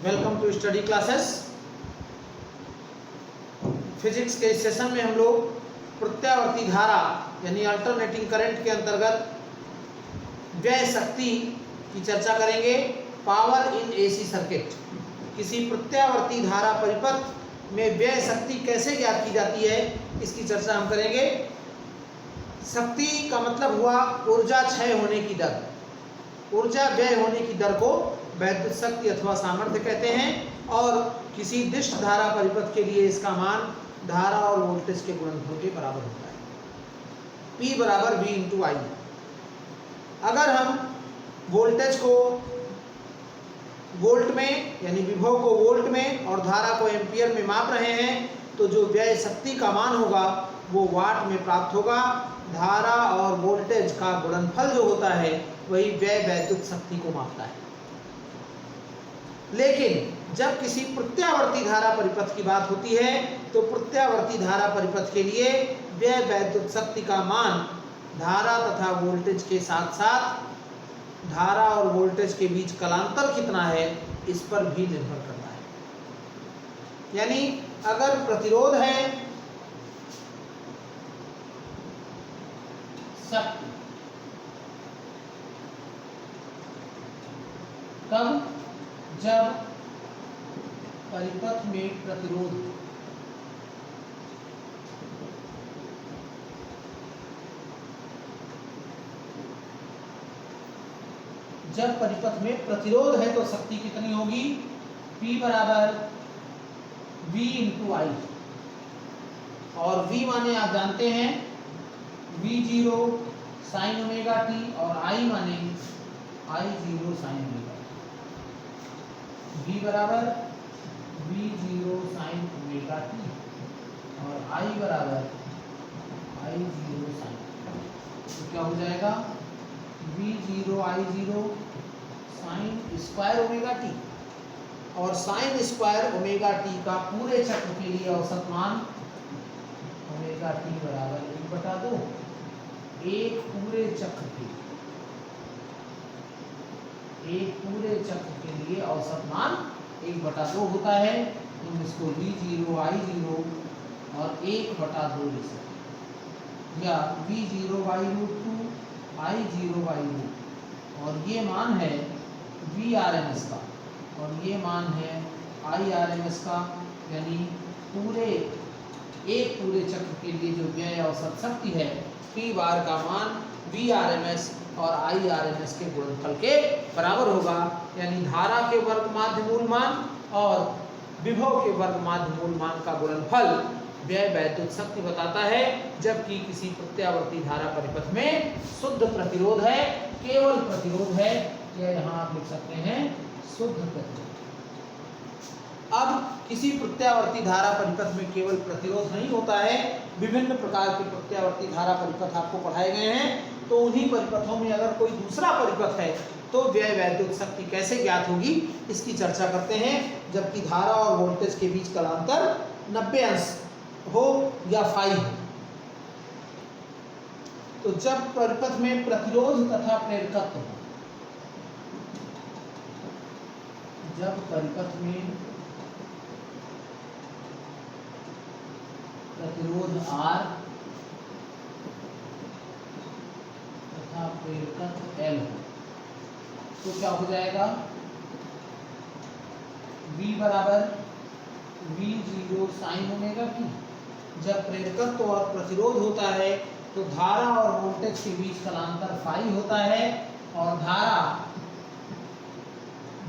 Welcome to study classes. Physics के इस session में हम लोग प्रत्यावर्ती धारा यानी अल्टरनेटिंग करंट के अंतर्गत व्यय शक्ति की चर्चा करेंगे। पावर इन एसी सर्किट, किसी प्रत्यावर्ती धारा परिपथ में व्यय शक्ति कैसे ज्ञात की जाती है, इसकी चर्चा हम करेंगे। शक्ति का मतलब हुआ ऊर्जा क्षय होने की दर। ऊर्जा व्यय होने की दर को वैद्युत शक्ति अथवा सामर्थ्य कहते हैं और किसी दिष्ट धारा परिपथ के लिए इसका मान धारा और वोल्टेज के गुणनफल के बराबर होता है। P बराबर V इंटू आई। अगर हम वोल्टेज को वोल्ट में यानी विभव को वोल्ट में और धारा को एम्पियर में माप रहे हैं तो जो व्यय शक्ति का मान होगा वो वाट में प्राप्त होगा। धारा और वोल्टेज का गुणनफल जो होता है वही व्यय वैद्युत शक्ति को मापता है। लेकिन जब किसी प्रत्यावर्ती धारा परिपथ की बात होती है तो प्रत्यावर्ती धारा परिपथ के लिए व्यय वैद्युत शक्ति का मान धारा तथा वोल्टेज के साथ साथ धारा और वोल्टेज के बीच कलांतर कितना है इस पर भी निर्भर करता है। यानी अगर प्रतिरोध है शक्ति, कब? जब परिपथ में प्रतिरोध है तो शक्ति कितनी होगी? P बराबर V इंटू आई। और V माने आप जानते हैं V0 साइन ओमेगा टी और I माने I0 साइन ओमेगा। V बराबर V0 साइन ओमेगा टी और I बराबर I0 साइन। तो क्या हो जाएगा? V0 I0 sine square omega T और साइन स्क्वायर ओमेगा टी का पूरे चक्र के लिए औसत मान ओमेगा टी बराबर 1/2। एक पूरे चक्र के लिए औसत मान 1/2 होता है। हम इसको V0 I0 और 1/2 ले सकते हैं या V0/√2 I0/2 और ये मान है VRMS का और ये मान है IRMS का। यानी एक पूरे चक्र के लिए जो व्यय औसत शक्ति है P बार का मान VRMS और IRMS के गुणनफल के बराबर होगा। यानी धारा के वर्ग माध्य मूल मान और विभव के वर्ग माध्य मूल मान का गुणनफल व्यय वैद्युत शक्ति बताता है। जबकि किसी प्रत्यावर्ती धारा परिपथ में शुद्ध प्रतिरोध है, केवल प्रतिरोध है, या यहाँ आप लिख सकते हैं शुद्ध प्रतिरोध। अब किसी प्रत्यावर्ती धारा परिपथ में केवल प्रतिरोध नहीं होता है, विभिन्न प्रकार के प्रत्यावर्ती धारा परिपथ आपको पढ़ाए गए हैं। तो उन्हीं परिपथों में अगर कोई दूसरा परिपथ है तो व्यय वैद्युत शक्ति कैसे ज्ञात होगी इसकी चर्चा करते हैं। जबकि धारा और वोल्टेज के बीच कलांतर 90 अंश हो या फाई हो। तो जब परिपथ में प्रतिरोध तथा प्रेरकत्व हो, जब परिपथ में प्रतिरोध R तथा प्रेरकत्व L हो तो क्या हो जाएगा? V बराबर V0 साइन ओमेगा टी। जब प्रेरकत्व और प्रतिरोध होता है तो धारा और वोल्टेज के बीच कलांतर फाई होता है और धारा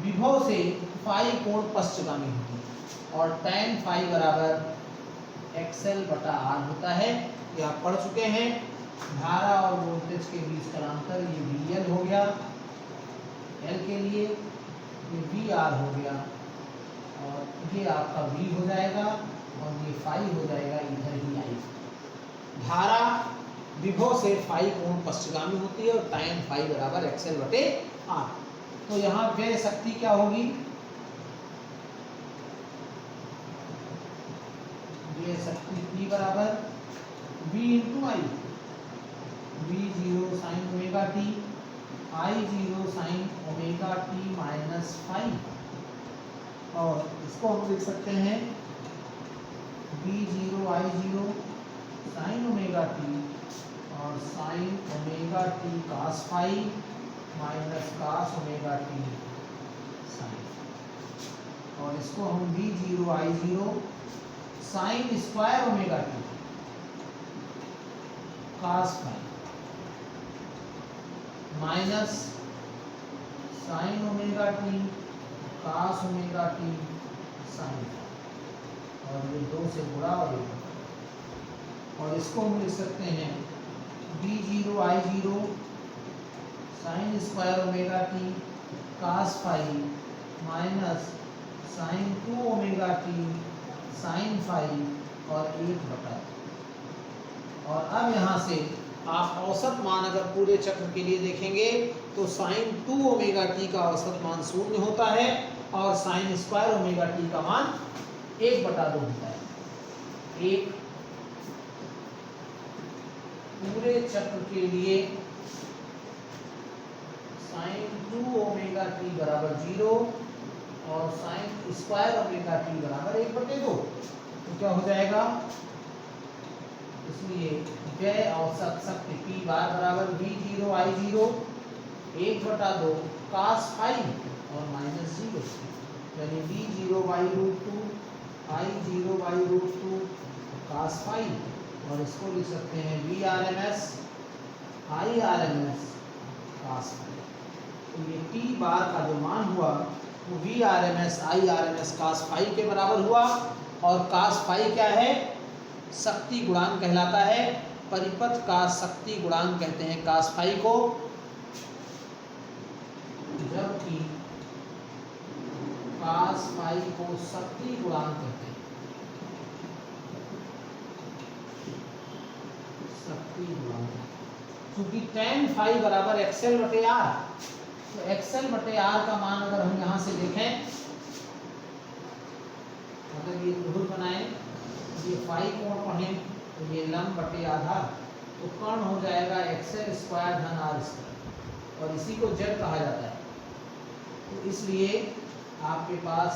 विभव से फाई कोण पश्चगामी होती है और tan फाई बराबर XL/R होता है। ये आप पढ़ चुके हैं। धारा और वोल्टेज के बीच कलांतर ये VL हो गया L के लिए, ये VR हो गया और ये आपका V हो जाएगा और ये फाई हो जाएगा इधर ही I। धारा विभव से फाई कोण पश्चगामी होती है और tan फाई बराबर XL/R। तो यहाँ व्यय शक्ति क्या होगी? व्यय शक्ति P बराबर V into I. V0 sine omega T I0 sine omega T minus phi और इसको हम लिख सकते हैं V0 I0 sine omega T और sine omega T cos phi minus cos omega T sine, और इसको हम V0 I0 sine square omega T cos phi minus sine omega T cos omega T sine, और ये 2 से गुणा और 1, और इसको हम लिख सकते हैं V0 I0 sine square omega T cos phi minus sine 2 omega T sine phi और 1/। और अब यहाँ से आप औसत मान अगर पूरे चक्र के लिए देखेंगे तो साइन 2 ओमेगा टी का औसत मान 0 होता है और साइन स्क्वायर ओमेगा टी का मान 1/2 होता है। एक पूरे चक्र के लिए साइन 2 ओमेगा टी बराबर 0 और साइन स्क्वायर ओमेगा टी बराबर 1/2, तो क्या हो जाएगा, इसलिए व्यय औसत शक्ति P बार बराबर V0 I0 1/2 कास फाई और माइनस 0, यानी V0/√2 I0/√2 कास फाई, और इसको लिख सकते हैं VRMS IRMS कास फाई। तो ये P बार का जो मान हुआ वो VRMS IRMS कास फाई के बराबर हुआ, और कास फाई क्या है, शक्ति गुणांक कहलाता है। परिपथ का शक्ति गुणांक कहते हैं कास फाई को, जबकि कास फाई को शक्ति गुणांक कहते हैं, शक्ति गुणांक। क्योंकि tan फाई बराबर XL/R, तो XL/R का मान अगर हम यहाँ से देखें, मतलब ये त्रिभुज बनाए, ये फाई कोण पढ़ें तो ये लंब बटे आधार, तो कर्ण हो जाएगा XL² धन R², और इसी को Z कहा जाता है। तो इसलिए आपके पास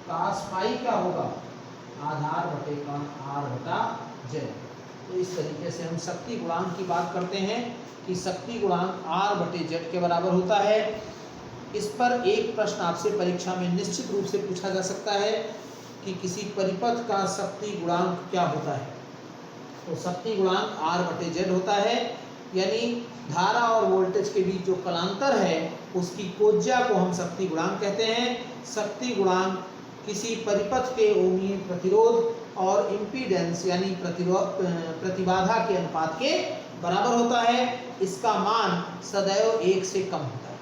कास फाई क्या होगा, आधार बटे कर्ण R/Z। तो इस तरीके से हम शक्ति गुणांक की बात करते हैं कि शक्ति गुणांक R/Z के बराबर होता है। इस पर एक प्रश्न आपसे परीक्षा में निश्चित रूप से पूछा जा सकता है कि किसी परिपथ का शक्ति गुणांक क्या होता है। तो शक्ति गुणांक R/Z होता है, यानी धारा और वोल्टेज के बीच जो कलांतर है उसकी कोज्या को हम शक्ति गुणांक कहते हैं। शक्ति गुणांक किसी परिपथ के ओमीय प्रतिरोध और इम्पीडेंस यानी प्रतिबाधा के अनुपात के बराबर होता है। इसका मान सदैव 1 से कम होता है।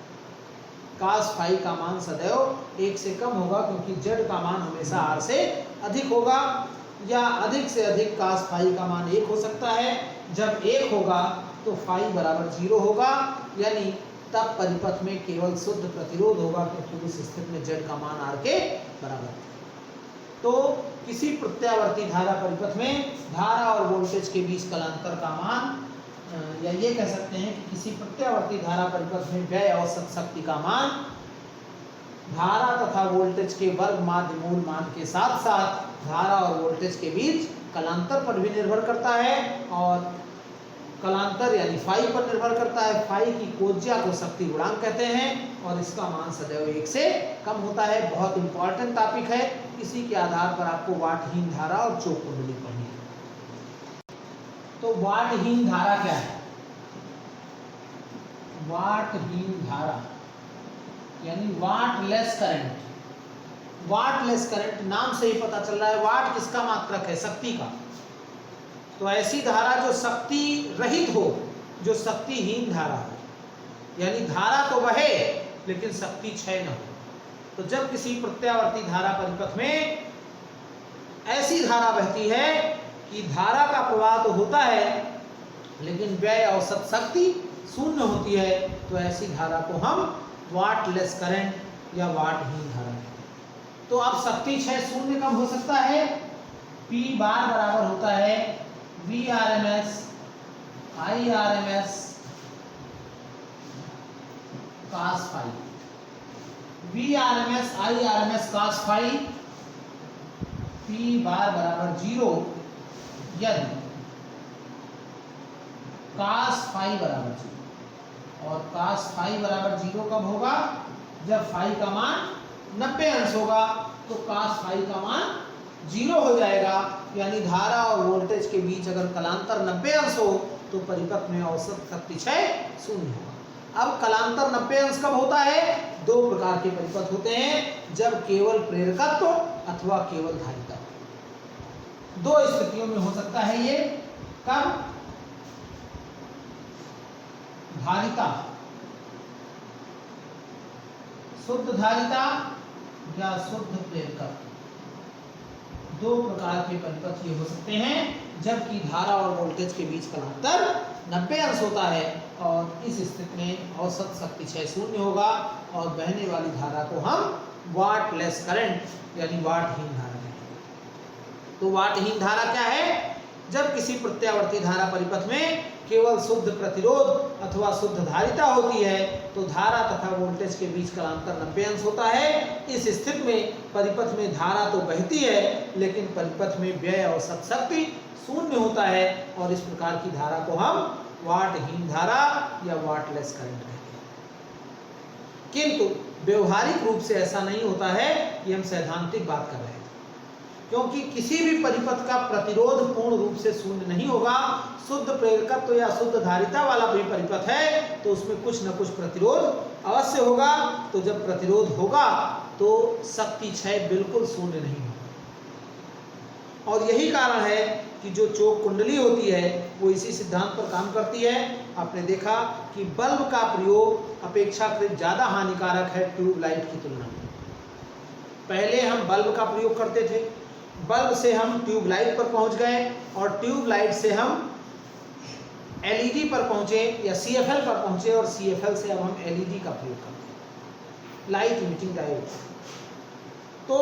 कास फाई का मान सदैव 1 से कम होगा, क्योंकि Z का मान हमेशा R से अधिक होगा, या अधिक से अधिक कास फाई का मान 1 हो सकता है। जब 1 होगा तो फाई बराबर 0 होगा, यानी तब परिपथ में केवल शुद्ध प्रतिरोध होगा, क्योंकि उस स्थिति में Z का मान R के बराबर है। तो किसी प्रत्यावर्ती धारा परिपथ में धारा और वोल्टेज के बीच कलांतर का मान, या ये कह सकते हैं कि किसी प्रत्यावर्ती धारा परिपथ में व्यय औसत शक्ति का मान धारा तथा वोल्टेज के वर्ग माध्य मूल मान के साथ साथ धारा और वोल्टेज के बीच कलांतर पर भी निर्भर करता है, और कलांतर यानी फाई पर निर्भर करता है। फाई की कोज्या को शक्ति गुणांक कहते हैं, और इसका मान सदैव 1 से कम होता है। बहुत इंपॉर्टेंट टॉपिक है, इसी के आधार पर आपको वाटहीन धारा और चौक कुंडली पढ़नी है। तो वाटहीन धारा क्या है? वाटहीन धारा यानी वाटलेस करंट। वाटलेस करंट नाम से ही पता चल रहा है, वाट किसका मात्रक है? शक्ति का। तो ऐसी धारा जो शक्ति रहित हो, जो शक्तिहीन धारा हो, यानी धारा तो बहे लेकिन शक्ति क्षय न हो। तो जब किसी प्रत्यावर्ती धारा परिपथ में ऐसी धारा बहती है कि धारा का प्रवाह तो होता है लेकिन व्यय औसत शक्ति शून्य होती है, तो ऐसी धारा को हम वाटलेस करंट या वाटहीन धारा कहते हैं। तो अब शक्ति क्षय शून्य कब हो सकता है? P बार बराबर होता है VRMS IRMS cos phi. Vrms Irms cos phi P bar बराबर 0 यदि cos phi बराबर 0, और cos phi बराबर 0 कब होगा? जब phi का मान 90 अंश होगा, तो cos phi का मान 0 हो जाएगा, यानी धारा और वोल्टेज के बीच अगर कलांतर 90 अंश हो तो परिपथ में औसत शक्ति क्षय 0 होगा। अब कलांतर 90 अंश कब होता है? दो प्रकार के परिपथ होते हैं, जब केवल प्रेरकत्व अथवा केवल धारिता। दो स्थितियों में हो सकता है ये। कब? धारिता, शुद्ध धारिता या शुद्ध प्रेरकत्व, दो प्रकार के परिपथ ये हो सकते हैं जबकि धारा और वोल्टेज के बीच कलांतर 90 अंश होता है, और इस स्थिति में औसत शक्ति क्षय 0 होगा और बहने वाली धारा को हम वाटलेस करंट यानी वाटहीन धारा कहेंगे। तो वाटहीन धारा क्या है? जब किसी प्रत्यावर्ती धारा परिपथ में केवल शुद्ध प्रतिरोध अथवा शुद्ध धारिता होती है तो धारा तथा वोल्टेज के बीच कलांतर 90 अंश होता है। इस स्थिति में परिपथ में धारा तो बहती है लेकिन परिपथ में व्यय औसत शक्ति 0 होता है, और इस प्रकार की धारा को हम वाटहीन धारा या वाटलेस करंट कहते हैं। किंतु व्यवहारिक रूप से ऐसा नहीं होता है, ये हम सैद्धांतिक बात कर रहे हैं, क्योंकि किसी भी परिपथ का प्रतिरोध पूर्ण रूप से 0 नहीं होगा। शुद्ध प्रेरकत्व या शुद्ध धारिता वाला भी परिपथ है तो उसमें कुछ न कुछ प्रतिरोध अवश्य होगा। तो जब प्रतिरोध होगा तो शक्ति क्षय बिल्कुल 0 नहीं होगा, और यही कारण है कि जो चोक कुंडली होती है वो इसी सिद्धांत पर काम करती है। आपने देखा कि बल्ब का प्रयोग अपेक्षाकृत ज़्यादा हानिकारक है ट्यूबलाइट की तुलना में। पहले हम बल्ब का प्रयोग करते थे, बल्ब से हम ट्यूबलाइट पर पहुंच गए, और ट्यूबलाइट से हम एलईडी पर पहुंचे या सीएफएल पर पहुंचे, और सीएफएल से अब हम एलईडी का प्रयोग करते हैं, लाइट इमिटिंग डायोड। तो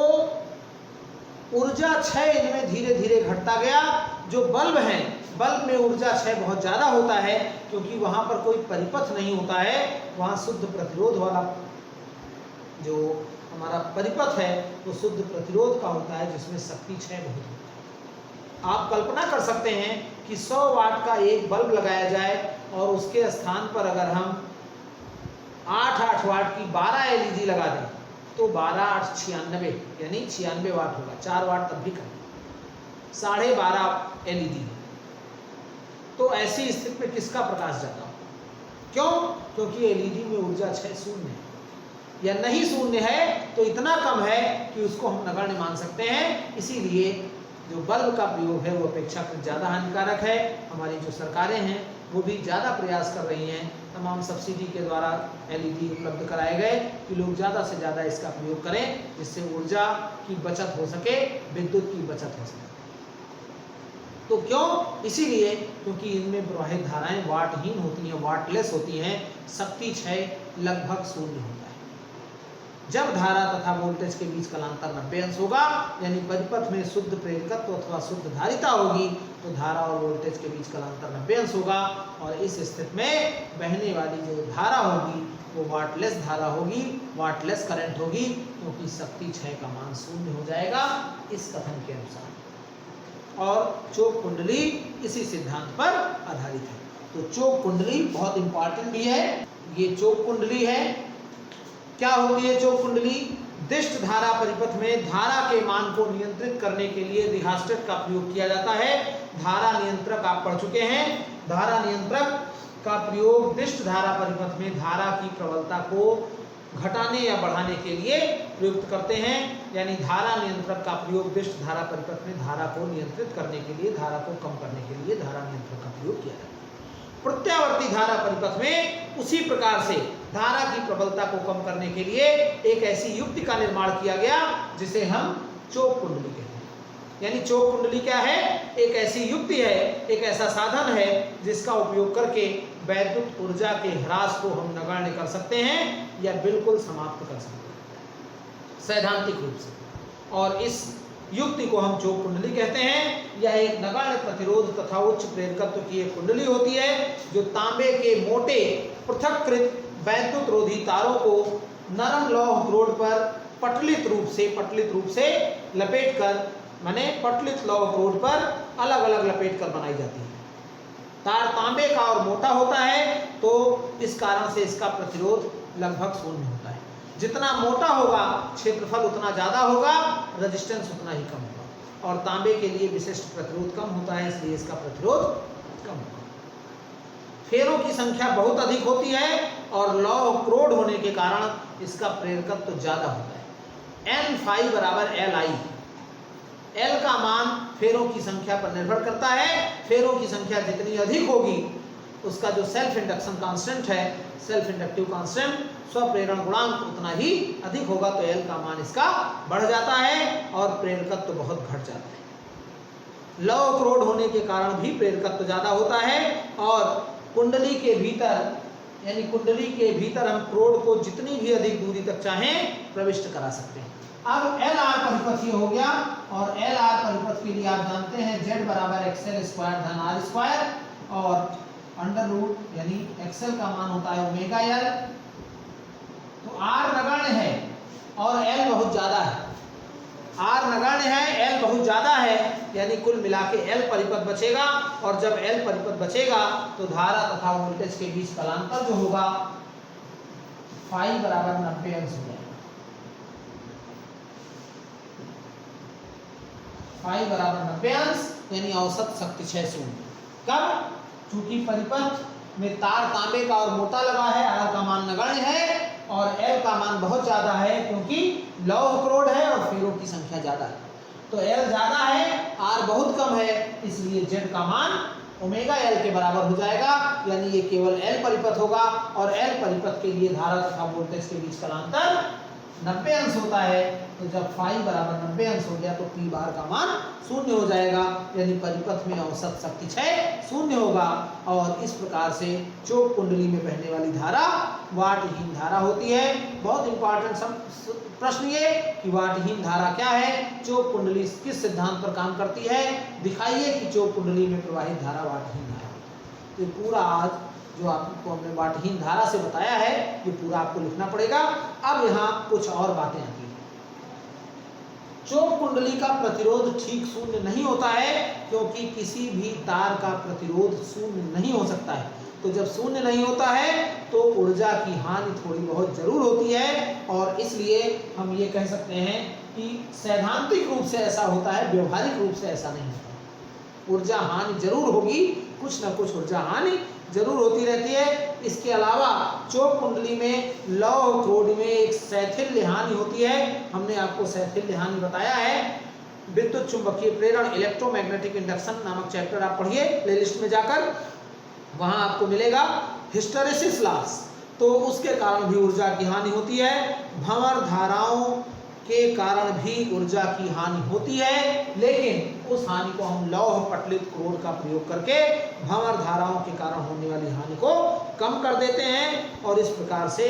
ऊर्जा क्षय इनमें धीरे धीरे घटता गया। जो बल्ब हैं, बल्ब में ऊर्जा क्षय बहुत ज़्यादा होता है क्योंकि वहाँ पर कोई परिपथ नहीं होता है, वहाँ शुद्ध प्रतिरोध वाला जो हमारा परिपथ है वो शुद्ध प्रतिरोध का होता है जिसमें शक्ति क्षय बहुत होता है। आप कल्पना कर सकते हैं कि 100 वाट का एक बल्ब लगाया जाए और उसके स्थान पर अगर हम 8 वाट की 12 एलईडी लगा दें तो 12 8 96 यानी 96 वाट होगा। 4 वाट तब भी कम, 12.5 एलईडी। तो ऐसी स्थिति में किसका प्रकाश जाता हो? क्यों? क्योंकि एलईडी में ऊर्जा क्षय 0 है, या नहीं 0 है तो इतना कम है कि उसको हम नगण्य मान सकते हैं। इसीलिए जो बल्ब का प्रयोग है वो अपेक्षाकृत ज़्यादा हानिकारक है। हमारी जो सरकारें हैं वो भी ज़्यादा प्रयास कर रही हैं, तमाम सब्सिडी के द्वारा एलईडी उपलब्ध कराए गए कि लोग ज़्यादा से ज़्यादा इसका प्रयोग करें जिससे ऊर्जा की बचत हो सके, विद्युत की बचत हो सके। तो क्यों? इसीलिए क्योंकि इनमें प्रवाहित धाराएं वाटहीन होती हैं, वाटलेस होती हैं, शक्ति क्षय लगभग 0 होता है। जब धारा तथा वोल्टेज के बीच कलांतर 90 अंश होगा यानी परिपथ में शुद्ध प्रेरकत्व अथवा शुद्ध धारिता होगी तो धारा और वोल्टेज के बीच कलांतर 90 अंश होगा, और इस स्थिति में बहने वाली जो धारा होगी वो वाटलेस धारा होगी, वाटलेस करंट होगी, क्योंकि शक्ति क्षय का मान 0 हो जाएगा इस कथन के अनुसार। और चोक कुंडली इसी सिद्धांत पर आधारित है। तो चोक कुंडली बहुत इंपॉर्टेंट भी है। ये चोक कुंडली है। क्या होती है चोक कुंडली? दिष्ट धारा परिपथ में धारा के मान को नियंत्रित करने के लिए रिहास्टेट का प्रयोग किया जाता है। धारा नियंत्रक आप पढ़ चुके हैं। धारा नियंत्रक का प्रयोग दिष्ट धारा परिपथ में धारा की प्रबलता को घटाने या बढ़ाने के लिए प्रयुक्त करते हैं। यानी धारा नियंत्रक का प्रयोग दिष्ट धारा परिपथ में धारा को नियंत्रित करने के लिए, धारा को कम करने के लिए धारा नियंत्रक का प्रयोग किया जाता है। प्रत्यावर्ती धारा परिपथ में उसी प्रकार से धारा की प्रबलता को कम करने के लिए एक ऐसी युक्ति का निर्माण किया गया जिसे हम चोक कुंडली कहते हैं। यानी चोक कुंडली क्या है? एक ऐसी युक्ति है, एक ऐसा साधन है जिसका उपयोग करके वैद्युत ऊर्जा के ह्रास को हम नगण्य कर सकते हैं या बिल्कुल समाप्त कर सकते हैं सैद्धांतिक रूप से। और इस युक्ति को हम चोक कुंडली कहते हैं। यह एक नगण्य प्रतिरोध तथा उच्च प्रेरकत्व की एक कुंडली होती है जो तांबे के मोटे पृथक्कृत वैद्युत रोधी तारों को नरम लौह क्रोड पर पटलित रूप से लपेट कर, माने पटलित लौह क्रोड पर अलग अलग लपेट कर बनाई जाती है। तार तांबे का और मोटा होता है तो इस कारण से इसका प्रतिरोध लगभग शून्य होता है। जितना मोटा होगा क्षेत्रफल उतना ज़्यादा होगा, रेजिस्टेंस उतना ही कम होगा, और तांबे के लिए विशिष्ट प्रतिरोध कम होता है, इसलिए इसका प्रतिरोध कम होगा। फेरों की संख्या बहुत अधिक होती है और लौह क्रोड होने के कारण इसका प्रेरकत्व तो ज़्यादा होता है। N phi बराबर Li, L का मान फेरों की संख्या पर निर्भर करता है। फेरों की संख्या जितनी अधिक होगी उसका जो सेल्फ इंडक्शन कांस्टेंट है, सेल्फ इंडक्टिव कांस्टेंट, स्वप्रेरण गुणांक उतना ही अधिक होगा, तो L का मान इसका बढ़ जाता है और प्रेरकत्व तो बहुत घट जाता है। लौह क्रोड होने के कारण भी प्रेरकत्व ज्यादा होता है और कुंडली के भीतर, यानी कुंडली के भीतर हम क्रोड को जितनी भी अधिक दूरी तक चाहें प्रविष्ट करा सकते हैं। अब एल आर परिपथ ये हो गया, और एल आर परिपथ के लिए आप जानते हैं Z बराबर एक्सएल स्क्वायर धन आर स्क्वायर, और अंडर रूट यानी एक्सएल का मान होता है ओमेगा एल। तो आर नगण्य है और एल बहुत ज्यादा है, आर नगण्य है, एल बहुत ज्यादा है, यानी कुल मिला के एल परिपथ बचेगा, और जब एल परिपथ बचेगा तो धारा तथा वोल्टेज के बीच कलांतर जो होगा फाई बराबर 90 अंश हो जाएगा। फाई बराबर 90 अंश यानी औसत शक्ति 6 शून्य। कब? चूंकि परिपथ में तार तांबे का और मोटा लगा है, आर का मान नगण्य है और एल का मान बहुत ज्यादा है, क्योंकि लौह क्रोड है और फेरों की संख्या ज्यादा है। तो एल ज्यादा है, आर बहुत कम है, इसलिए जेड का मान ओमेगा एल के बराबर हो जाएगा, यानी ये केवल एल परिपथ होगा, और एल परिपथ के लिए धारा तथा वोल्टेज के बीच कलांतर 90 अंश होता है। तो जब फाई बराबर 90 अंश हो गया तो पी बार का मान शून्य हो जाएगा, यानी परिपथ में औसत शक्ति 6 शून्य होगा, और इस प्रकार से चोक कुंडली में बहने वाली धारा वाटहीन धारा होती है। बहुत इंपॉर्टेंट प्रश्न ये कि वाटहीन धारा क्या है, चोक कुंडली किस सिद्धांत पर काम करती है, दिखाइए कि चोक कुंडली में प्रवाहित धारा वाटहीन धारा। तो पूरा आज जो आपको हमने वाटहीन धारा से बताया है ये पूरा आपको लिखना पड़ेगा। अब यहाँ कुछ और बातें आती हैं। चोक कुंडली का प्रतिरोध ठीक शून्य नहीं होता है, क्योंकि किसी भी तार का प्रतिरोध शून्य नहीं हो सकता है। तो जब शून्य नहीं होता है तो ऊर्जा की हानि थोड़ी बहुत जरूर होती है, और इसलिए हम ये कह सकते हैं कि सैद्धांतिक रूप से ऐसा होता है, व्यवहारिक रूप से ऐसा नहीं होता। ऊर्जा हानि जरूर होगी, कुछ ना कुछ ऊर्जा हानि जरूर होती रहती है। इसके अलावा चोक कुंडली में लौह क्रोड में एक शैथिल्य हानि होती है। हमने आपको शैथिल्य हानि बताया है। विद्युत चुंबकीय प्रेरण इलेक्ट्रोमैग्नेटिक इंडक्शन नामक चैप्टर आप पढ़िए प्लेलिस्ट में जाकर, वहां आपको मिलेगा हिस्टैरिसीस लॉस। तो उसके कारण भी ऊर्जा की हानि होती है। भंवर धाराओं के कारण भी ऊर्जा की हानि होती है, लेकिन उस हानि को हम लौह पटलित क्रोड का प्रयोग करके भंवर धाराओं के कारण होने वाली हानि को कम कर देते हैं, और इस प्रकार से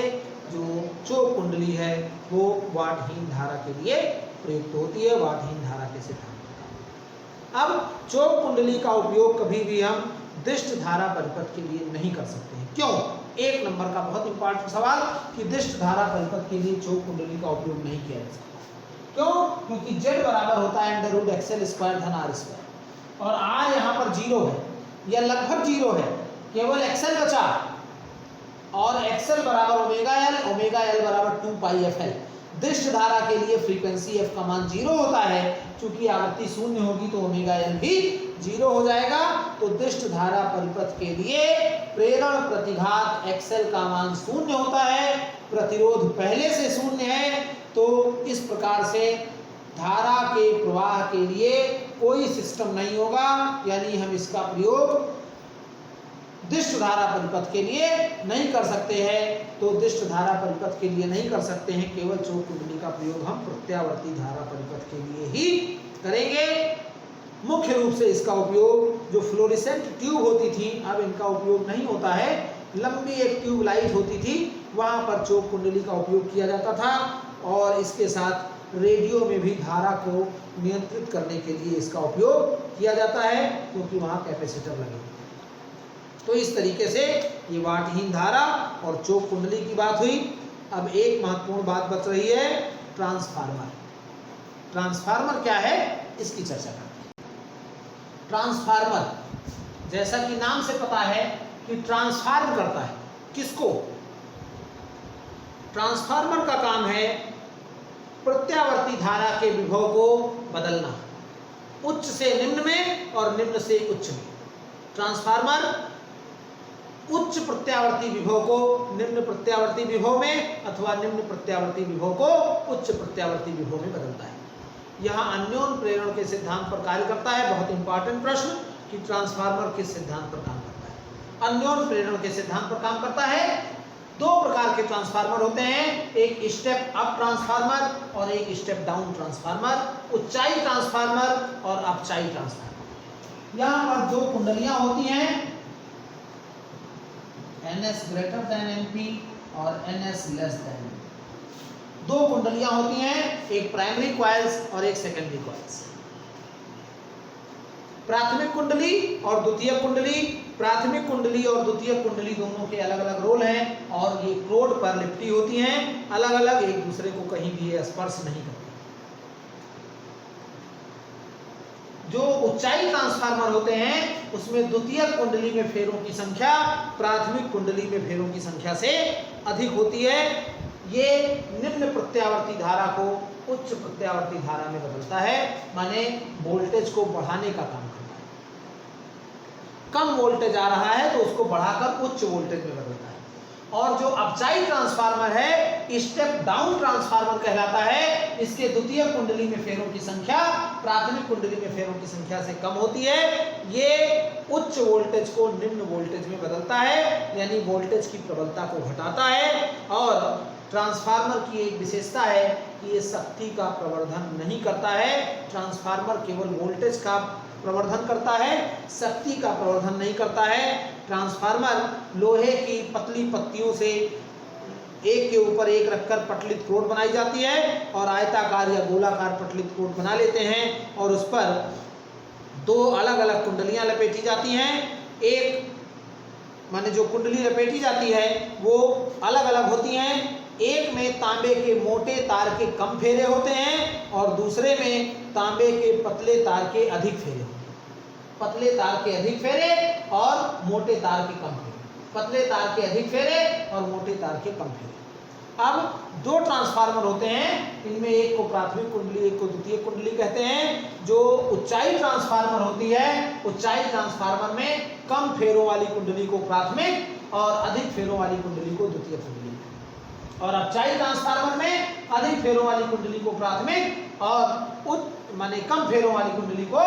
जो चोक कुंडली है वो वाटहीन धारा के लिए प्रयुक्त होती है, वाटहीन धारा के सिद्धांत। अब चोक कुंडली का उपयोग कभी भी हम दिष्ट धारा परिपथ के लिए नहीं कर सकते हैं। क्यों? एक नंबर का बहुत इंपॉर्टेंट सवाल कि दिष्ट धारा परिपथ के लिए चोक कुंडली का उपयोग नहीं किया जा सकता। क्यों? क्योंकि Z बराबर होता है अंडर रूट एक्सएल स्क्वायर धन आर स्क्वायर, और R यहाँ पर 0 है या लगभग 0 है, केवल एक्सएल बचा, और एक्सएल बराबर ओमेगा एल बराबर 2 पाई एफ एल। दिष्ट धारा के लिए फ्रीक्वेंसी f का मान 0 होता है, चूंकि आवृत्ति शून्य होगी तो ओमेगा एल भी 0 हो जाएगा। तो दिष्ट धारा परिपथ के लिए प्रेरण प्रतिघात एक्सएल का मान शून्य होता है, प्रतिरोध पहले से शून्य है। तो इस प्रकार से धारा के प्रवाह के लिए कोई सिस्टम नहीं होगा, यानी हम इसका प्रयोग दिष्ट धारा परिपथ के लिए नहीं कर सकते हैं। तो दिष्ट धारा परिपथ के लिए नहीं कर सकते हैं, केवल चोक कुंडली का प्रयोग हम प्रत्यावर्ती धारा परिपथ के लिए ही करेंगे। मुख्य रूप से इसका उपयोग जो फ्लोरेसेंट ट्यूब होती थी, अब इनका उपयोग नहीं होता है, लंबी एक ट्यूब लाइट होती थी, वहां पर चोक कुंडली का उपयोग किया जाता था, और इसके साथ रेडियो में भी धारा को नियंत्रित करने के लिए इसका उपयोग किया जाता है, क्योंकि वहां कैपेसिटर लगे होते हैं। तो इस तरीके से ये वाटहीन धारा और चोक कुंडली की बात हुई। अब एक महत्वपूर्ण बात बच रही है, ट्रांसफार्मर। ट्रांसफार्मर क्या है इसकी चर्चा करते हैं। ट्रांसफार्मर जैसा कि नाम से पता है कि ट्रांसफार्म करता है किसको? ट्रांसफार्मर का काम है प्रत्यावर्ती धारा के विभव को बदलना, उच्च से निम्न में और निम्न से उच्च में। ट्रांसफार्मर उच्च प्रत्यावर्ती विभव को निम्न प्रत्यावर्ती विभव में अथवा निम्न प्रत्यावर्ती विभव को उच्च प्रत्यावर्ती विभव में बदलता है। यहाँ अन्योन प्रेरण के सिद्धांत पर कार्य करता है। बहुत इंपॉर्टेंट प्रश्न कि ट्रांसफार्मर किस सिद्धांत पर काम करता है? अन्योन प्रेरण के सिद्धांत पर काम करता है। दो प्रकार के ट्रांसफार्मर होते हैं, एक स्टेप अप ट्रांसफार्मर और एक स्टेप डाउन ट्रांसफार्मर, ऊंचाई ट्रांसफार्मर और अपचाई ट्रांसफार्मर। यहाँ पर दो कुंडलियां होती हैं, NS ग्रेटर देन NP और NS लेस देन NP। दो कुंडलियां होती हैं, एक प्राइमरी कॉइल्स और एक सेकेंडरी कॉइल्स। प्राथमिक कुंडली और द्वितीय कुंडली, प्राथमिक कुंडली और द्वितीय कुंडली दोनों के अलग अलग रोल हैं और ये क्रोड पर लिपटी होती हैं, अलग अलग, एक दूसरे को कहीं भी ये स्पर्श नहीं करती। जो ऊंचाई ट्रांसफार्मर होते हैं उसमें द्वितीय कुंडली में फेरों की संख्या प्राथमिक कुंडली में फेरों की संख्या से अधिक होती है। ये निम्न प्रत्यावर्ती धारा को उच्च प्रत्यावर्ती धारा में बदलता है, माने वोल्टेज को बढ़ाने का काम करता है। कम वोल्टेज आ रहा है तो उसको बढ़ाकर उच्च वोल्टेज में बदलता है। और जो अपचाई ट्रांसफार्मर है स्टेप डाउन ट्रांसफार्मर कहलाता है। इसके द्वितीय कुंडली में फेरों की संख्या प्राथमिक कुंडली में फेरों की संख्या से कम होती है। ये उच्च वोल्टेज को निम्न वोल्टेज में बदलता है, यानी वोल्टेज की प्रबलता को घटाता है। और ट्रांसफार्मर की एक विशेषता है कि ये शक्ति का प्रवर्धन नहीं करता है। ट्रांसफार्मर केवल वोल्टेज का प्रवर्धन करता है, शक्ति का प्रवर्धन नहीं करता है। ट्रांसफार्मर लोहे की पतली पत्तियों से एक के ऊपर एक रखकर पटलित क्रोड बनाई जाती है और आयताकार या गोलाकार पटलित क्रोड बना लेते हैं और उस पर दो अलग अलग कुंडलियां लपेटी जाती हैं। एक माने जो कुंडली लपेटी जाती है वो अलग अलग होती हैं। एक में तांबे के मोटे तार के कम फेरे होते हैं और दूसरे में तांबे के पतले तार के अधिक फेरे होते हैं। पतले तार के अधिक फेरे और मोटे तार के कम फेरे, पतले तार के अधिक फेरे और मोटे तार के कम फेरे। अब दो ट्रांसफार्मर होते हैं, इनमें एक को प्राथमिक कुंडली एक को द्वितीय कुंडली कहते हैं। जो ऊंचाई ट्रांसफार्मर होती है, ऊंचाई ट्रांसफार्मर में कम फेरों वाली कुंडली को प्राथमिक और अधिक फेरों वाली कुंडली को द्वितीय कुंडली, और अपचाई ट्रांसफार्मर में अधिक फेरों वाली कुंडली को प्राथमिक और माने कम फेरों वाली कुंडली को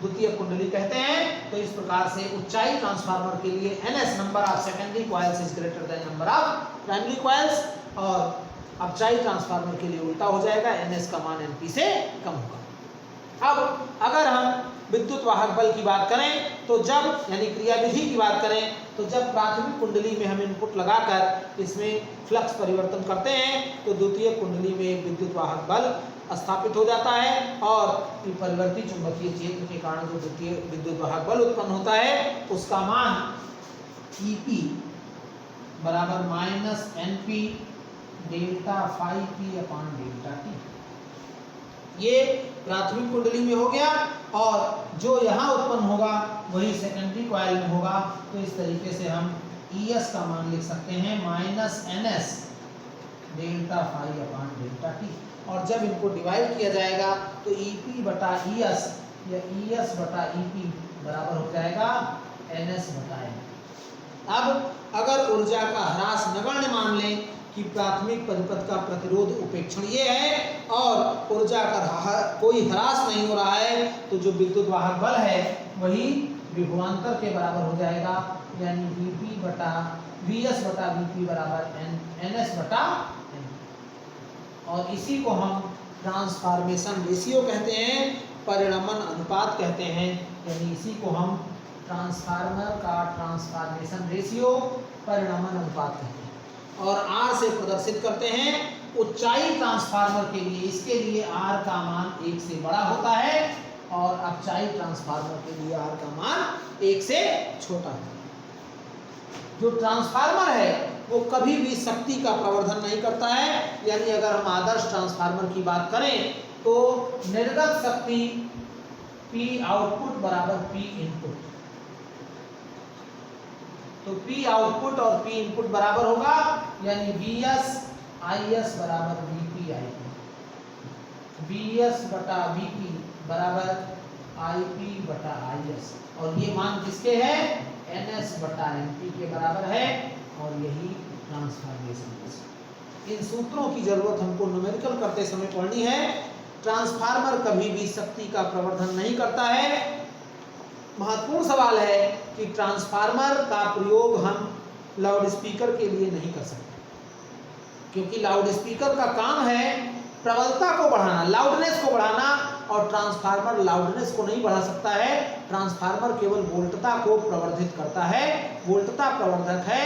द्वितीय कुंडली कहते हैं। तो इस प्रकार से ऊंचाई ट्रांसफार्मर के लिए NS number of secondary coils is greater than number of primary coils, और अपचाई ट्रांसफार्मर के लिए उल्टा हो जाएगा, NS का मान NP से कम होगा। अब अगर हम विद्युत वाहक बल की बात करें तो जब यानी क्रियाविधि की बात करें तो जब प्राथमिक कुंडली में हम इनपुट लगाकर इसमें फ्लक्स परिवर्तन करते हैं तो द्वितीय कुंडली में विद्युत वाहक बल स्थापित हो जाता है और परिवर्ती चुंबकीय क्षेत्र के कारण जो द्वितीय विद्युत वाहक बल उत्पन्न होता है उसका मान EP बराबर minus NP delta phi P upon delta T। ये प्राथमिक कुंडली में हो गया और जो यहाँ उत्पन्न होगा वही सेकेंडरी कॉइल में होगा। तो इस तरीके से हम ES का मान लिख सकते हैं minus NS delta phi upon delta T, और जब इनको डिवाइड किया जाएगा तो EP बटा ES या ES बटा EP बराबर हो जाएगा NS बटा N। अब अगर ऊर्जा का ह्रास नगण्य मान लें कि प्राथमिक परिपथ का प्रतिरोध उपेक्षणीय है और ऊर्जा का कोई ह्रास नहीं हो रहा है तो जो विद्युत वाहक बल है वही विभवांतर के बराबर हो जाएगा, यानी VP बटा VS बटा VP बराबर NS बटा N। और इसी को हम ट्रांसफॉर्मेशन रेशियो कहते हैं, परिणमन अनुपात कहते हैं, यानी इसी को हम ट्रांसफार्मर का ट्रांसफॉर्मेशन रेशियो परिणमन अनुपात कहते हैं और R से प्रदर्शित करते हैं। ऊंचाई ट्रांसफार्मर के लिए इसके लिए R का मान 1 से बड़ा होता है और अपचाई ट्रांसफार्मर के लिए R का मान 1 से छोटा है। जो ट्रांसफार्मर है वो कभी भी शक्ति का प्रवर्धन नहीं करता है। यानी अगर हम आदर्श ट्रांसफार्मर की बात करें तो निर्गत शक्ति P आउटपुट बराबर P इनपुट, तो P आउटपुट और P इनपुट बराबर होगा, यानी Vs Is बराबर Vp Ip, Vs बटा Vp बराबर Ip बटा Is, और ये मान किसके है? Ns बटा Np के बराबर है, और यही ट्रांसफॉर्मेशन है। इन सूत्रों की जरूरत हमको न्यूमेरिकल करते समय पढ़नी है। ट्रांसफार्मर कभी भी शक्ति का प्रवर्धन नहीं करता है। महत्वपूर्ण सवाल है कि ट्रांसफार्मर का प्रयोग हम लाउड स्पीकर के लिए नहीं कर सकते, क्योंकि लाउड स्पीकर का काम है प्रबलता को बढ़ाना, लाउडनेस को बढ़ाना, और ट्रांसफार्मर लाउडनेस को नहीं बढ़ा सकता है। ट्रांसफार्मर केवल वोल्टता को प्रवर्धित करता है, वोल्टता प्रवर्धक है,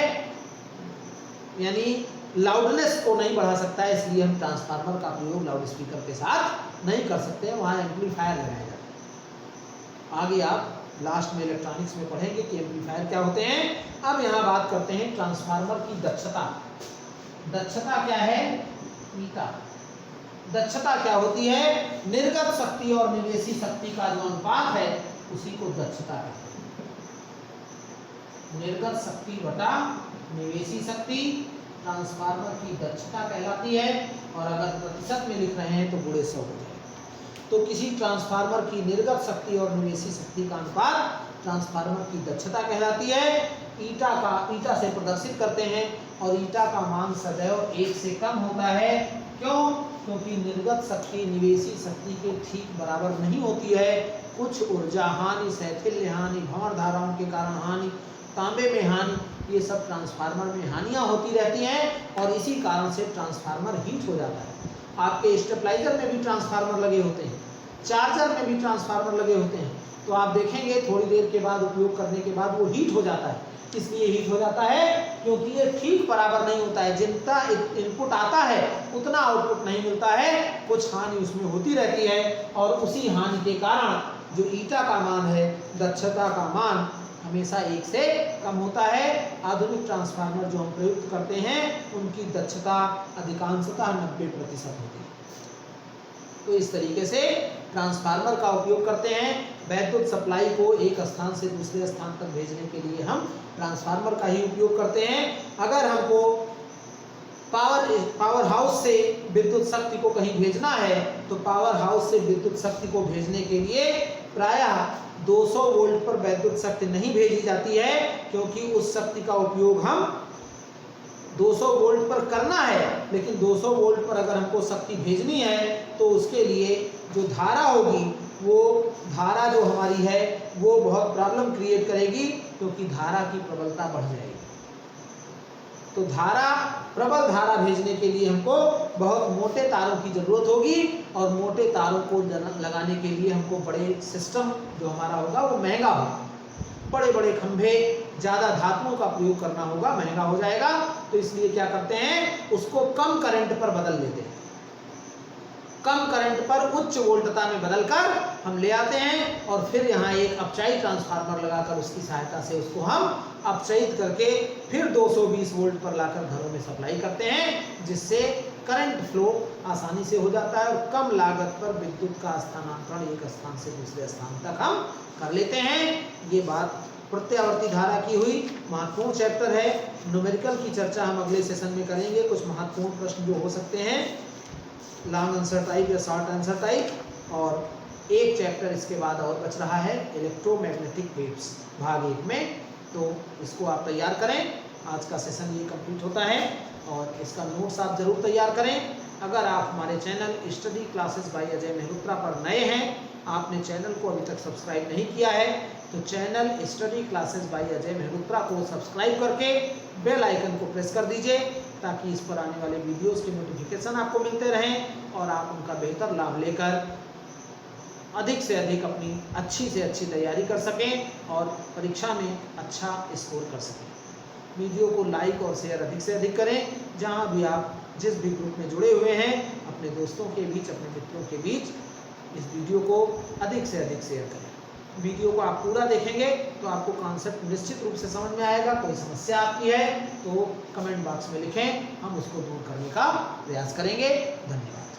यानी लाउडनेस को नहीं बढ़ा सकता है। इसलिए हम ट्रांसफार्मर का प्रयोग लाउड स्पीकर के साथ नहीं कर सकते हैं, वहाँ एम्पलीफायर लगाया जाता है। आगे आप लास्ट में इलेक्ट्रॉनिक्स में पढ़ेंगे कि एम्पलीफायर क्या होते हैं। अब यहाँ बात करते हैं ट्रांसफार्मर की दक्षता। दक्षता क्या है? ईटा। दक्षता क्या होती है? निर्गत शक्ति और निवेशी शक्ति का जो अनुपात है उसी को दक्षता कहते हैं। निर्गत शक्ति बटा निवेशी शक्ति ट्रांसफार्मर की दक्षता कहलाती है, और अगर प्रतिशत में लिख रहे हैं तो गुणे 100 हो जाएगा। तो किसी ट्रांसफार्मर की निर्गत शक्ति और निवेशी शक्ति का अनुपात ट्रांसफार्मर की दक्षता कहलाती है। ईटा से प्रदर्शित करते हैं, और ईटा का मान सदैव 1 से कम होता है। क्यों? क्योंकि निर्गत शक्ति निवेशी शक्ति के ठीक बराबर नहीं होती है। कुछ ऊर्जा हानि, शैथिल्य हानि, भंवर धाराओं के कारण हानि, तांबे में हानि, ये सब ट्रांसफार्मर में हानियां होती रहती हैं, और इसी कारण से ट्रांसफार्मर हीट हो जाता है। आपके स्टेबलाइजर में भी ट्रांसफार्मर लगे होते हैं, चार्जर में भी ट्रांसफार्मर लगे होते हैं, तो आप देखेंगे थोड़ी देर के बाद, उपयोग करने के बाद वो हीट हो जाता है। इसलिए हीट हो जाता है क्योंकि ये ठीक बराबर नहीं होता है, जितना इनपुट आता है उतना आउटपुट नहीं मिलता है, कुछ हानि उसमें होती रहती है, और उसी हानि के कारण जो ईटा का मान है, दक्षता का मान हमेशा 1 से कम होता है। आधुनिक ट्रांसफार्मर जो हम प्रयुक्त करते हैं उनकी दक्षता अधिकांशतः 90% होती है। तो इस तरीके से ट्रांसफार्मर का उपयोग करते हैं। वैद्युत सप्लाई को एक स्थान से दूसरे स्थान तक भेजने के लिए हम ट्रांसफार्मर का ही उपयोग करते हैं। अगर हमको पावर हाउस से विद्युत शक्ति को कहीं भेजना है तो पावर हाउस से विद्युत शक्ति को भेजने के लिए प्रायः 200 वोल्ट पर विद्युत शक्ति नहीं भेजी जाती है, क्योंकि उस शक्ति का उपयोग हम 200 वोल्ट पर करना है, लेकिन 200 वोल्ट पर अगर हमको शक्ति भेजनी है तो उसके लिए जो धारा होगी, वो धारा जो हमारी है वो बहुत प्रॉब्लम क्रिएट करेगी, क्योंकि धारा की प्रबलता बढ़ जाएगी। तो प्रबल धारा भेजने के लिए हमको बहुत मोटे तारों की जरूरत होगी, और मोटे तारों को लगाने के लिए हमको बड़े सिस्टम जो हमारा होगा वो महंगा होगा, बड़े बड़े खंभे, ज़्यादा धातुओं का प्रयोग करना होगा, महंगा हो जाएगा। तो इसलिए क्या करते हैं, उसको कम करंट पर बदल देते हैं। कम करंट पर उच्च वोल्टता में बदलकर हम ले आते हैं, और फिर यहाँ एक अपचाई ट्रांसफार्मर लगाकर उसकी सहायता से उसको हम अपचयित करके फिर 220 वोल्ट पर लाकर घरों में सप्लाई करते हैं, जिससे करंट फ्लो आसानी से हो जाता है, और कम लागत पर विद्युत का स्थानांतरण एक स्थान से दूसरे स्थान तक हम कर लेते हैं। ये बात प्रत्यावर्ती धारा की हुई। महत्वपूर्ण चैप्टर है। न्यूमेरिकल की चर्चा हम अगले सेशन में करेंगे। कुछ महत्वपूर्ण प्रश्न जो हो सकते हैं, लॉन्ग आंसर टाइप या शॉर्ट आंसर टाइप, और एक चैप्टर इसके बाद और बच रहा है, इलेक्ट्रोमैग्नेटिक वेव्स भाग 1 में। तो इसको आप तैयार करें। आज का सेशन ये कंप्लीट होता है, और इसका नोट्स आप ज़रूर तैयार करें। अगर आप हमारे channel study classes bye Ajay Mehrotra पर नए हैं, आपने चैनल को अभी तक सब्सक्राइब नहीं किया है, तो channel study classes bye Ajay Mehrotra को सब्सक्राइब करके बेल आइकन को प्रेस कर दीजिए, ताकि इस पर आने वाले वीडियोस के नोटिफिकेशन आपको मिलते रहें, और आप उनका बेहतर लाभ लेकर अधिक से अधिक अपनी अच्छी से अच्छी तैयारी कर सकें और परीक्षा में अच्छा स्कोर कर सकें। वीडियो को लाइक और शेयर अधिक से अधिक करें। जहां भी आप जिस भी ग्रुप में जुड़े हुए हैं, अपने दोस्तों के बीच, अपने मित्रों के बीच इस वीडियो को अधिक से अधिक शेयर करें। वीडियो को आप पूरा देखेंगे तो आपको कॉन्सेप्ट निश्चित रूप से समझ में आएगा। कोई समस्या आपकी है तो कमेंट बॉक्स में लिखें, हम उसको दूर करने का प्रयास करेंगे। धन्यवाद।